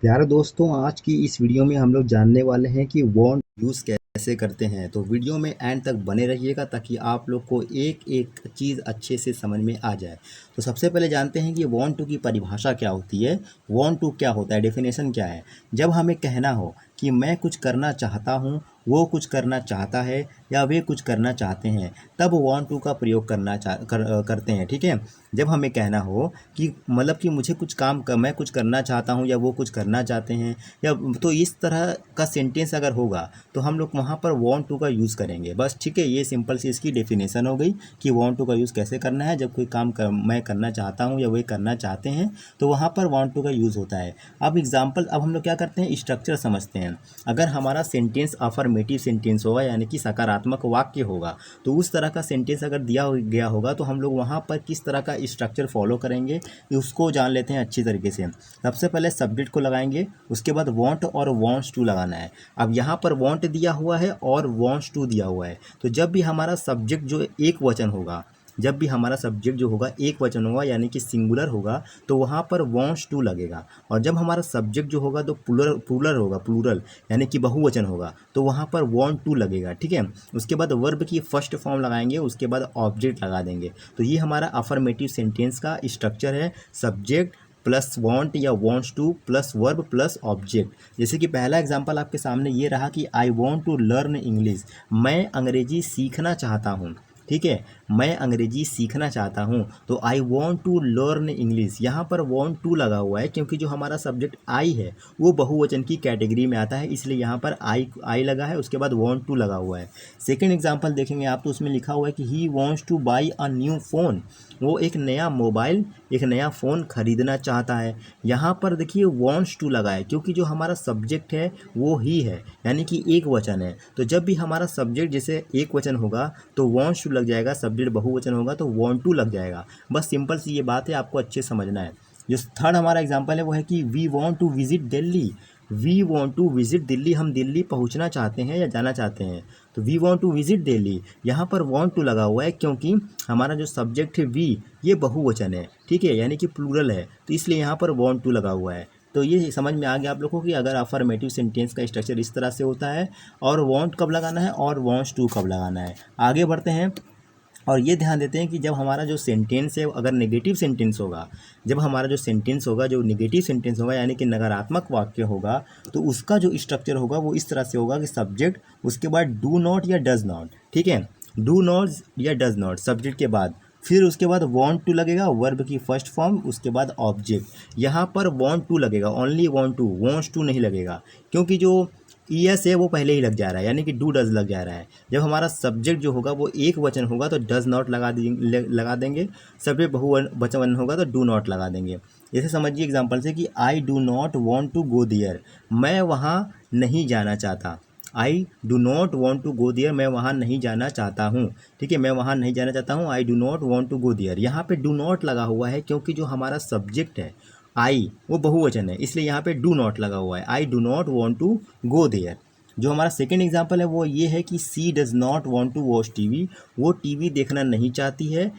प्यारे दोस्तों, आज की इस वीडियो में हम लोग जानने वाले हैं कि वांट यूज़ कैसे करते हैं। तो वीडियो में एंड तक बने रहिएगा ताकि आप लोग को एक एक चीज़ अच्छे से समझ में आ जाए। तो सबसे पहले जानते हैं कि वांट टू की परिभाषा क्या होती है। वांट टू क्या होता है, डेफिनेशन क्या है। जब हमें कहना हो कि मैं कुछ करना चाहता हूँ, वो कुछ करना चाहता है या वे कुछ करना चाहते हैं, तब वांट टू का प्रयोग करते हैं। ठीक है। जब हमें कहना हो कि मतलब कि मुझे कुछ मैं कुछ करना चाहता हूँ या वो कुछ करना चाहते हैं, या तो इस तरह का सेंटेंस अगर होगा तो हम लोग वहाँ पर वांट टू का यूज़ करेंगे बस। ठीक है, ये सिंपल सी इसकी डेफिनेशन हो गई कि वांट टू का यूज़ कैसे करना है। जब कोई मैं करना चाहता हूँ या वे करना चाहते हैं तो वहाँ पर वांट टू का यूज़ होता है। अब हम लोग क्या करते हैं, स्ट्रक्चर समझते हैं। अगर हमारा सेंटेंस अफर्मेटिव सेंटेंस होगा यानी कि सकारात्मक वाक्य होगा, तो उस तरह का सेंटेंस अगर गया होगा तो हम लोग वहाँ पर किस तरह का स्ट्रक्चर फॉलो करेंगे उसको जान लेते हैं अच्छी तरीके से। सबसे पहले सब्जेक्ट को लगाएंगे, उसके बाद वांट और वांट्स टू लगाना है। अब यहाँ पर वांट दिया हुआ है और वांट्स टू दिया हुआ है, तो जब भी हमारा सब्जेक्ट जो एक वचन होगा, जब भी हमारा सब्जेक्ट जो होगा एक वचन होगा यानी कि सिंगुलर होगा, तो वहाँ पर वांट्स टू लगेगा। और जब हमारा सब्जेक्ट जो होगा तो प्लूरल होगा, प्लूरल यानी कि बहुवचन होगा, तो वहाँ पर वांट टू लगेगा। ठीक है। उसके बाद वर्ब की फर्स्ट फॉर्म लगाएंगे, उसके बाद ऑब्जेक्ट लगा देंगे। तो ये हमारा अफर्मेटिव सेंटेंस का स्ट्रक्चर है। सब्जेक्ट प्लस वांट या wants to plus verb plus object. जैसे कि पहला एग्जांपल आपके सामने ये रहा कि I want to learn English, मैं अंग्रेजी सीखना चाहता हूँ। ठीक है, मैं अंग्रेजी सीखना चाहता हूँ, तो I want to learn English. यहाँ पर वॉन्ट टू लगा हुआ है क्योंकि जो हमारा सब्जेक्ट आई है वो बहुवचन की कैटेगरी में आता है, इसलिए यहाँ पर आई लगा है, उसके बाद वॉन्ट टू लगा हुआ है। सेकेंड एग्जाम्पल देखेंगे आप तो उसमें लिखा हुआ है कि ही wants to buy a new phone, वो एक नया मोबाइल, एक नया फ़ोन खरीदना चाहता है। यहाँ पर देखिए वॉन्ट्स टू लगा है क्योंकि जो हमारा सब्जेक्ट है वो ही है यानी कि एक वचन है। तो जब भी हमारा सब्जेक्ट जैसे एक वचन होगा तो वॉन्ट्स टू लग जाएगा, सब्जेक्ट बहुवचन होगा तो वॉन्ट टू लग जाएगा। बस सिंपल सी ये बात है, आपको अच्छे समझना है। जो थर्ड हमारा एग्जांपल है वो है कि we want to visit Delhi, we want to visit Delhi, हम दिल्ली पहुंचना चाहते हैं या जाना चाहते हैं, तो we want to visit Delhi. यहाँ पर वांट टू लगा हुआ है क्योंकि हमारा जो सब्जेक्ट है वी, ये बहुवचन है। ठीक है, यानी कि प्लूरल है, तो इसलिए यहाँ पर वांट टू लगा हुआ है। तो ये समझ में आ गया आप लोगों को कि अगर अफर्मेटिव सेंटेंस का स्ट्रक्चर इस तरह से होता है, और वांट कब लगाना है और वांट्स टू कब लगाना है। आगे बढ़ते हैं और ये ध्यान देते हैं कि जब हमारा जो सेंटेंस है अगर नेगेटिव सेंटेंस होगा, जब हमारा जो सेंटेंस होगा जो नेगेटिव सेंटेंस होगा यानी कि नकारात्मक वाक्य होगा, तो उसका जो स्ट्रक्चर होगा वो इस तरह से होगा कि सब्जेक्ट, उसके बाद डू नॉट या डज नॉट। ठीक है, डू नॉट या डज नॉट सब्जेक्ट के बाद, फिर उसके बाद वांट टू लगेगा, वर्ब की फर्स्ट फॉर्म, उसके बाद ऑब्जेक्ट। यहाँ पर वांट टू लगेगा, only want to, wants to नहीं लगेगा क्योंकि जो ईएस है वो पहले ही लग जा रहा है यानी कि डू डज लग जा रहा है। जब हमारा सब्जेक्ट जो होगा वो एक वचन होगा तो डज नॉट लगा देंगे, सब्जेक्ट बहुवचन होगा तो डू नॉट लगा देंगे। जैसे समझिए एग्जांपल से कि I do not want to go there, मैं वहाँ नहीं जाना चाहता। I do not want to go there, मैं वहाँ नहीं जाना चाहता हूँ। ठीक है, मैं वहाँ नहीं जाना चाहता हूँ, I do not want to go there. यहाँ पे डू नॉट लगा हुआ है क्योंकि जो हमारा सब्जेक्ट है आई वो बहुवचन है, इसलिए यहाँ पे डू नॉट लगा हुआ है, I do not want to go there. जो हमारा सेकेंड एग्जांपल है वो ये है कि she does not want to watch TV, वो टीवी देखना नहीं चाहती है।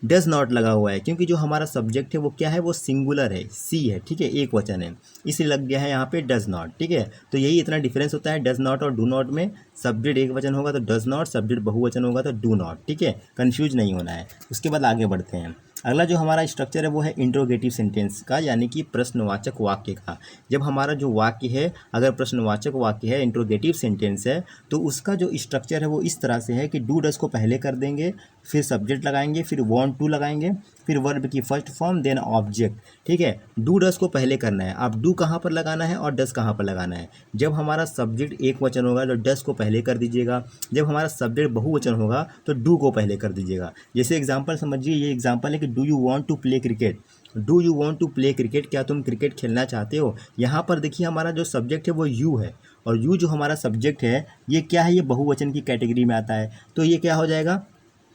डज नॉट लगा हुआ है क्योंकि जो हमारा सब्जेक्ट है वो क्या है, वो सिंगुलर है, सी है। ठीक है, एक वचन है, इसलिए लग गया है यहाँ पे डज नॉट। ठीक है, तो यही इतना डिफरेंस होता है डज नॉट और डू नॉट में। सब्जेक्ट एक वचन होगा तो डज नॉट, सब्जेक्ट बहुवचन होगा तो डू नॉट। ठीक है, कंफ्यूज नहीं होना है। उसके बाद आगे बढ़ते हैं। अगला जो हमारा स्ट्रक्चर है वो है इंट्रोगेटिव सेंटेंस का यानी कि प्रश्नवाचक वाक्य का। जब हमारा जो वाक्य है अगर प्रश्नवाचक वाक्य है, इंट्रोगेटिव सेंटेंस है, तो उसका जो स्ट्रक्चर है वो इस तरह से है कि डू डज को पहले कर देंगे, फिर सब्जेक्ट लगाएंगे, फिर वांट टू लगाएंगे, फिर वर्ब की फर्स्ट फॉर्म, देन ऑब्जेक्ट। ठीक है, डू डज को पहले करना है। अब डू कहाँ पर लगाना है और डज कहाँ पर लगाना है। जब हमारा सब्जेक्ट एक वचन होगा तो डज को पहले कर दीजिएगा, जब हमारा सब्जेक्ट बहुवचन होगा तो डू को पहले कर दीजिएगा। जैसे एग्जांपल समझिए, ये एग्जांपल है कि do you want to play cricket, do you want to play cricket, क्या तुम क्रिकेट खेलना चाहते हो। यहाँ पर देखिए हमारा जो सब्जेक्ट है वो यू है, और यू जो हमारा सब्जेक्ट है ये क्या है, ये बहुवचन की कैटेगरी में आता है, तो ये क्या हो जाएगा,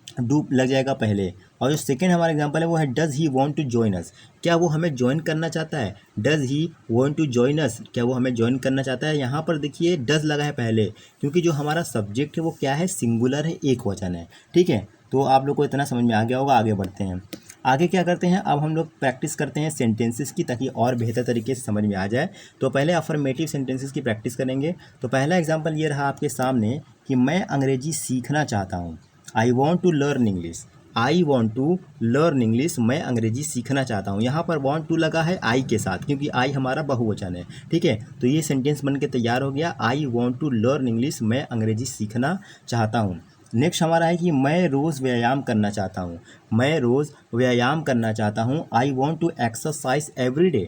डू लग जाएगा पहले। और जो सेकेंड हमारा एग्जांपल है वो है does he want to join us, क्या वो हमें ज्वाइन करना चाहता है। Does he want to join us, क्या वो हमें ज्वाइन करना चाहता है। यहाँ पर देखिए डज लगा है पहले क्योंकि जो हमारा सब्जेक्ट है वो क्या है, सिंगुलर है, एक वचन है। ठीक है, तो आप लोग को इतना समझ में आ गया होगा। आगे बढ़ते हैं। आगे क्या करते हैं, अब हम लोग प्रैक्टिस करते हैं सेंटेंसेस की, ताकि और बेहतर तरीके से समझ में आ जाए। तो पहले अफर्मेटिव सेंटेंसेस की प्रैक्टिस करेंगे। तो पहला एग्जांपल ये रहा आपके सामने कि मैं अंग्रेजी सीखना चाहता हूँ। I want to learn English. I want to learn English, मैं अंग्रेजी सीखना चाहता हूँ। यहाँ पर वॉन्ट टू लगा है आई के साथ, क्योंकि आई हमारा बहुवचन है। ठीक है, तो ये सेंटेंस बन के तैयार हो गया, I want to learn English, मैं अंग्रेजी सीखना चाहता हूँ। नेक्स्ट हमारा है कि मैं रोज़ व्यायाम करना चाहता हूँ। मैं रोज़ व्यायाम करना चाहता हूँ। I want to exercise every day.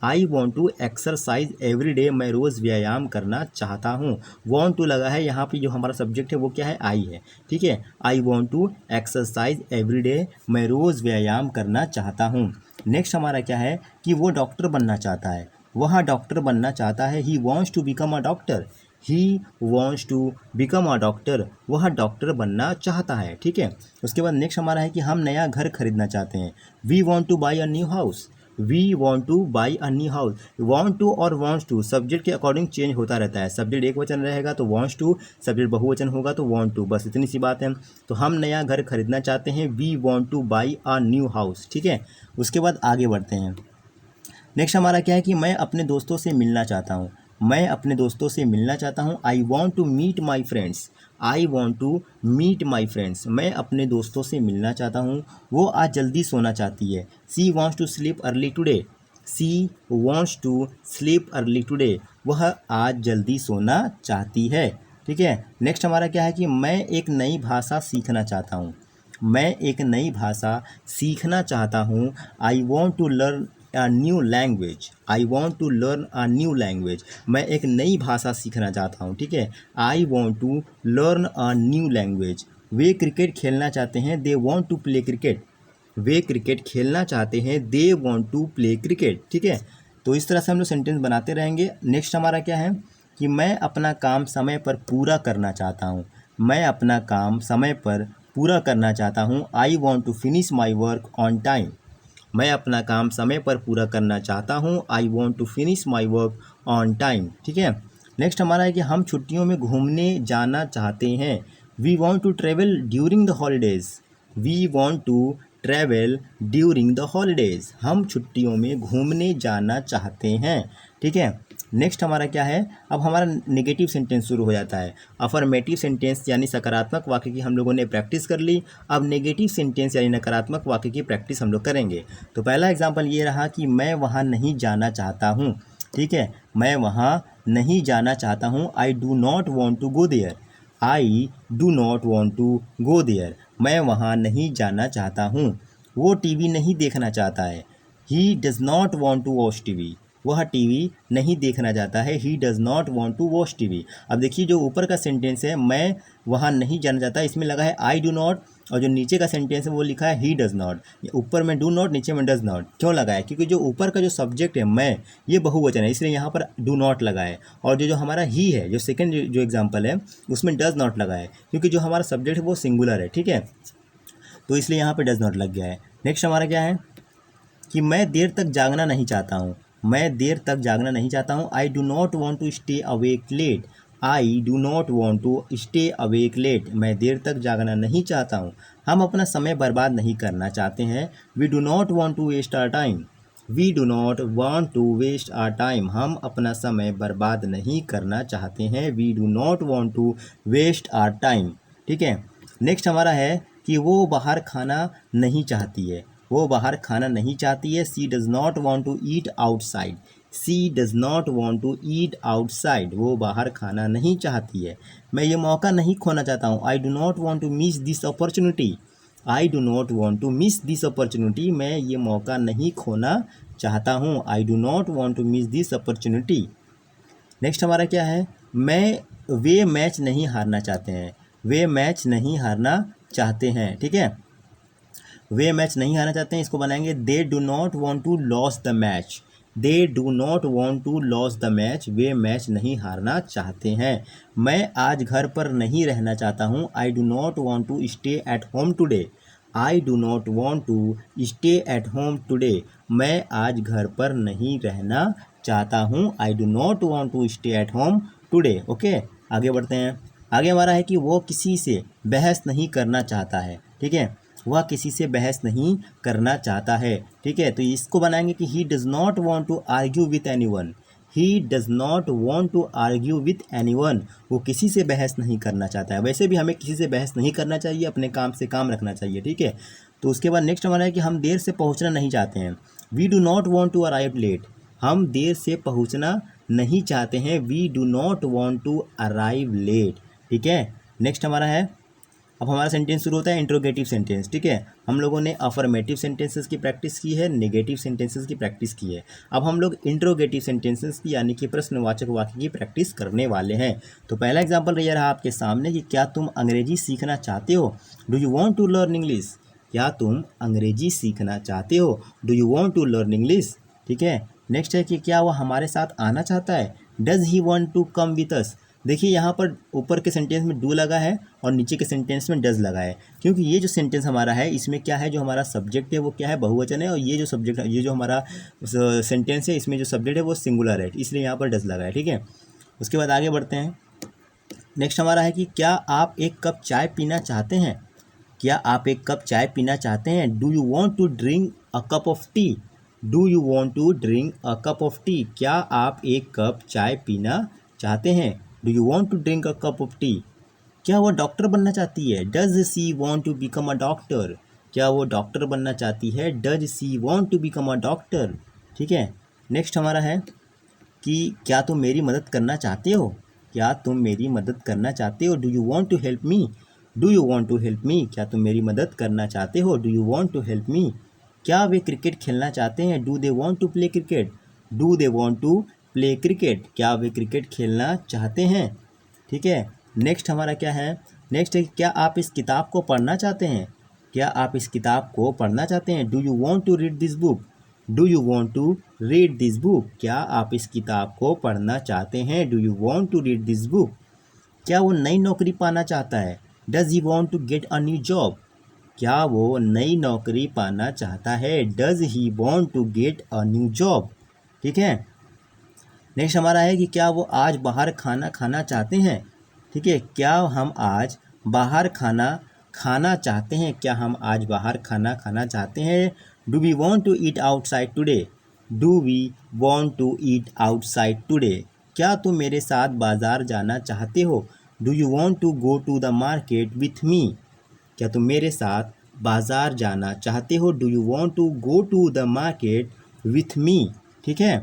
I want to exercise every day, मैं रोज़ व्यायाम करना चाहता हूँ। वॉन्ट टू लगा है, यहाँ पे जो हमारा सब्जेक्ट है वो क्या है, आई है। ठीक है, I want to exercise every day, मैं रोज़ व्यायाम करना चाहता हूँ। नेक्स्ट हमारा क्या है कि वो डॉक्टर बनना चाहता है। वह डॉक्टर बनना चाहता है। He wants to become a doctor. He wants to become a doctor, वह डॉक्टर बनना चाहता है। ठीक है, उसके बाद नेक्स्ट हमारा है कि हम नया घर खरीदना चाहते हैं। We want to buy a new house. We want to buy a new house. Want to और वॉन्ट्स टू सब्जेक्ट के अकॉर्डिंग चेंज होता रहता है। सब्जेक्ट एक वचन रहेगा तो वॉन्ट्स टू, सब्जेक्ट बहुवचन होगा तो वॉन्ट टू, बस इतनी सी बात है। तो हम नया घर खरीदना चाहते हैं। We want to buy a new house. ठीक है, उसके बाद आगे बढ़ते हैं। नेक्स्ट हमारा क्या है कि मैं अपने दोस्तों से मिलना चाहता हूँ। मैं अपने दोस्तों से मिलना चाहता हूँ। I want to meet my friends. I want to meet my friends, मैं अपने दोस्तों से मिलना चाहता हूँ। वो आज जल्दी सोना चाहती है। She wants to sleep early today. She wants to sleep early today, वह आज जल्दी सोना चाहती है। ठीक है, नेक्स्ट हमारा क्या है कि मैं एक नई भाषा सीखना चाहता हूँ। मैं एक नई भाषा सीखना चाहता हूँ। I want to learn a new language. I want to learn a new language, मैं एक नई भाषा सीखना चाहता हूँ। ठीक है, I want to learn a new language. वे क्रिकेट खेलना चाहते हैं। They want to play cricket. वे क्रिकेट खेलना चाहते हैं। They want to play cricket. ठीक है, तो इस तरह से हम लोग सेंटेंस बनाते रहेंगे। नेक्स्ट हमारा क्या है कि मैं अपना काम समय पर पूरा करना चाहता हूँ। मैं अपना काम समय पर पूरा करना चाहता हूँ। I want to finish my work on time. मैं अपना काम समय पर पूरा करना चाहता हूँ। I want to finish my work on time. ठीक है, नेक्स्ट हमारा है कि हम छुट्टियों में घूमने जाना चाहते हैं। We want to travel during the holidays. We want to travel during the holidays, हम छुट्टियों में घूमने जाना चाहते हैं। ठीक है, नेक्स्ट हमारा क्या है, अब हमारा नेगेटिव सेंटेंस शुरू हो जाता है। अफर्मेटिव सेंटेंस यानी सकारात्मक वाक्य की हम लोगों ने प्रैक्टिस कर ली। अब नेगेटिव सेंटेंस यानी नकारात्मक वाक्य की प्रैक्टिस हम लोग करेंगे। तो पहला एग्जांपल ये रहा कि मैं वहाँ नहीं जाना चाहता हूँ। ठीक है, मैं वहाँ नहीं जाना चाहता हूँ। I do not want to go there. I do not want to go there, मैं वहाँ नहीं जाना चाहता हूँ। वो टीवी नहीं देखना चाहता है। He does not want to watch TV, वह टीवी नहीं देखना चाहता है। He does not want to watch TV. अब देखिए जो ऊपर का सेंटेंस है मैं वहाँ नहीं जाना चाहता, इसमें लगा है आई डू नॉट, और जो नीचे का सेंटेंस है वो लिखा है ही डज़ नॉट। ऊपर में डू नॉट, नीचे में डज़ नॉट क्यों लगा है, क्योंकि जो ऊपर का जो सब्जेक्ट है मैं, ये बहुवचन है, इसलिए यहाँ पर डू नॉट लगा है। और जो हमारा ही है, जो सेकंड जो एग्जाम्पल है उसमें डज़ नॉट लगा है, क्योंकि जो हमारा सब्जेक्ट है वो सिंगुलर है। ठीक है, तो इसलिए यहाँ पर डज़ नॉट लग गया है। नेक्स्ट हमारा क्या है कि मैं देर तक जागना नहीं चाहता हूँ। मैं देर तक जागना नहीं चाहता हूँ। I do not want to stay awake late. I do not want to stay awake late, मैं देर तक जागना नहीं चाहता हूँ। हम अपना समय बर्बाद नहीं करना चाहते हैं। We do not want to waste our time. We do not want to waste our time, हम अपना समय बर्बाद नहीं करना चाहते हैं। We do not want to waste our time. ठीक है, नेक्स्ट हमारा है कि वो बाहर खाना नहीं चाहती है। वो बाहर खाना नहीं चाहती है। She does not want to eat outside. She does not want to eat outside, वो बाहर खाना नहीं चाहती है। मैं ये मौका नहीं खोना चाहता हूँ। I do not want to miss this opportunity. I do not want to miss this opportunity, मैं ये मौका नहीं खोना चाहता हूँ। I do not want to miss this opportunity. Next हमारा क्या है, वे मैच नहीं हारना चाहते हैं। वे मैच नहीं हारना चाहते हैं। ठीक है, वे मैच नहीं हारना चाहते हैं, इसको बनाएंगे they do not want to lose the match. They do not want to lose the match, वे मैच नहीं हारना चाहते हैं। मैं आज घर पर नहीं रहना चाहता हूँ। I do not want to stay at home today. I do not want to stay at home today, मैं आज घर पर नहीं रहना चाहता हूँ। I do not want to stay at home today. Okay, आगे बढ़ते हैं। आगे हमारा है कि वो किसी से बहस नहीं करना चाहता है। ठीक है, वह किसी से बहस नहीं करना चाहता है। ठीक है, तो इसको बनाएंगे कि he does not want to argue with anyone. He does not want to argue with anyone, वो किसी से बहस नहीं करना चाहता है। वैसे भी हमें किसी से बहस नहीं करना चाहिए, अपने काम से काम रखना चाहिए। ठीक है, तो उसके बाद नेक्स्ट हमारा है कि हम देर से पहुंचना नहीं चाहते हैं। We do not want to arrive late, हम देर से पहुंचना नहीं चाहते हैं। We do not want to arrive late. ठीक है, नेक्स्ट हमारा है, अब हमारा सेंटेंस शुरू होता है इंट्रोगेटिव सेंटेंस। ठीक है, हम लोगों ने अफर्मेटिव सेंटेंसेस की प्रैक्टिस की है, नेगेटिव सेंटेंसेस की प्रैक्टिस की है। अब हम लोग इंट्रोगेटिव सेंटेंसेस की यानी कि प्रश्नवाचक वाक्य की प्रैक्टिस करने वाले हैं। तो पहला एग्जांपल ये रहा आपके सामने कि क्या तुम अंग्रेजी सीखना चाहते हो? Do you want to learn English? क्या तुम अंग्रेजी सीखना चाहते हो? Do you want to learn English? ठीक है, नेक्स्ट है कि क्या वह हमारे साथ आना चाहता है? Does he want to come with us? देखिए यहाँ पर ऊपर के सेंटेंस में डू लगा है और नीचे के सेंटेंस में डज लगा है, क्योंकि ये जो सेंटेंस हमारा है इसमें क्या है, जो हमारा सब्जेक्ट है वो क्या है, बहुवचन है, और ये जो सब्जेक्ट ये जो हमारा सेंटेंस है इसमें जो सब्जेक्ट है वो सिंगुलर है, इसलिए यहाँ पर डज लगा है। ठीक है, उसके बाद आगे बढ़ते हैं। नेक्स्ट हमारा है कि क्या आप एक कप चाय पीना चाहते हैं? क्या आप एक कप चाय पीना चाहते हैं? Do you want to drink a cup of tea? Do you want to drink a cup of tea? क्या आप एक कप चाय पीना चाहते हैं? Do you want to drink a cup of tea? क्या वो डॉक्टर बनना चाहती है? Does she want to become a doctor? क्या वो डॉक्टर बनना चाहती है? Does she want to become a doctor? ठीक है, नेक्स्ट हमारा है कि क्या तुम मेरी मदद करना चाहते हो? क्या तुम मेरी मदद करना चाहते हो? Do you want to help me? Do you want to help me? क्या तुम मेरी मदद करना चाहते हो? Do you want to help me? क्या वे क्रिकेट खेलना चाहते हैं? Do they want to play cricket? Do they want to play cricket? क्या वे क्रिकेट खेलना चाहते हैं? ठीक है, नेक्स्ट हमारा क्या है, नेक्स्ट है क्या आप इस किताब को पढ़ना चाहते हैं? क्या आप इस किताब को पढ़ना चाहते हैं? Do you want to read this book? Do you want to read this book? क्या आप इस किताब को पढ़ना चाहते हैं? Do you want to read this book? क्या वो नई नौकरी पाना चाहता है? Does he want to get a new job? क्या वो नई नौकरी पाना चाहता है? Does he want to get a new job? ठीक है, नेक्स्ट हमारा है कि क्या वो आज बाहर खाना खाना चाहते हैं? ठीक है, क्या हम आज बाहर खाना खाना चाहते हैं? क्या हम आज बाहर खाना खाना चाहते हैं? Do we want to eat outside today? Do we want to eat outside today? क्या तुम मेरे साथ बाज़ार जाना चाहते हो? Do you want to go to the market with me? क्या तुम मेरे साथ बाज़ार जाना चाहते हो? Do you want to go to the market with me? ठीक है,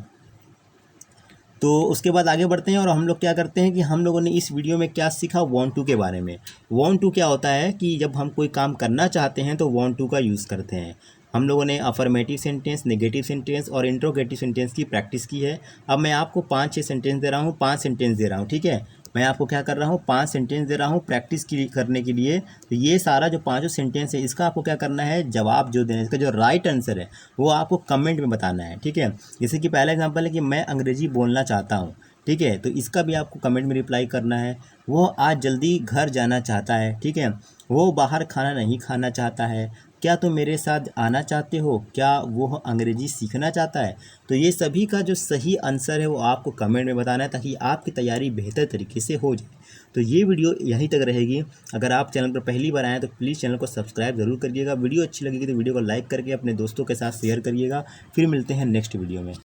तो उसके बाद आगे बढ़ते हैं और हम लोग क्या करते हैं कि हम लोगों ने इस वीडियो में क्या सीखा, वांट टू के बारे में। वांट टू क्या होता है कि जब हम कोई काम करना चाहते हैं तो वांट टू का यूज़ करते हैं। हम लोगों ने अफर्मेटिव सेंटेंस, नेगेटिव सेंटेंस और इंट्रोगेटिव सेंटेंस की प्रैक्टिस की है। अब मैं आपको 5-6 सेंटेंस दे रहा हूँ, 5 सेंटेंस दे रहा हूँ। ठीक है, मैं आपको क्या कर रहा हूँ, 5 सेंटेंस दे रहा हूँ प्रैक्टिस की करने के लिए। तो ये सारा जो 5 सेंटेंस है इसका आपको क्या करना है, जवाब जो देना है, इसका जो राइट आंसर है वो आपको कमेंट में बताना है। ठीक है, जैसे कि पहला एग्जांपल है कि मैं अंग्रेजी बोलना चाहता हूँ। ठीक है, तो इसका भी आपको कमेंट में रिप्लाई करना है। वो आज जल्दी घर जाना चाहता है। ठीक है, वो बाहर खाना नहीं खाना चाहता है। क्या तुम मेरे साथ आना चाहते हो? क्या वो अंग्रेजी सीखना चाहता है? तो ये सभी का जो सही आंसर है वो आपको कमेंट में बताना है ताकि आपकी तैयारी बेहतर तरीके से हो जाए। तो ये वीडियो यहीं तक रहेगी। अगर आप चैनल पर पहली बार आएँ तो प्लीज़ चैनल को सब्सक्राइब ज़रूर करिएगा। वीडियो अच्छी लगेगी तो वीडियो को लाइक करके अपने दोस्तों के साथ शेयर करिएगा। फिर मिलते हैं नेक्स्ट वीडियो में।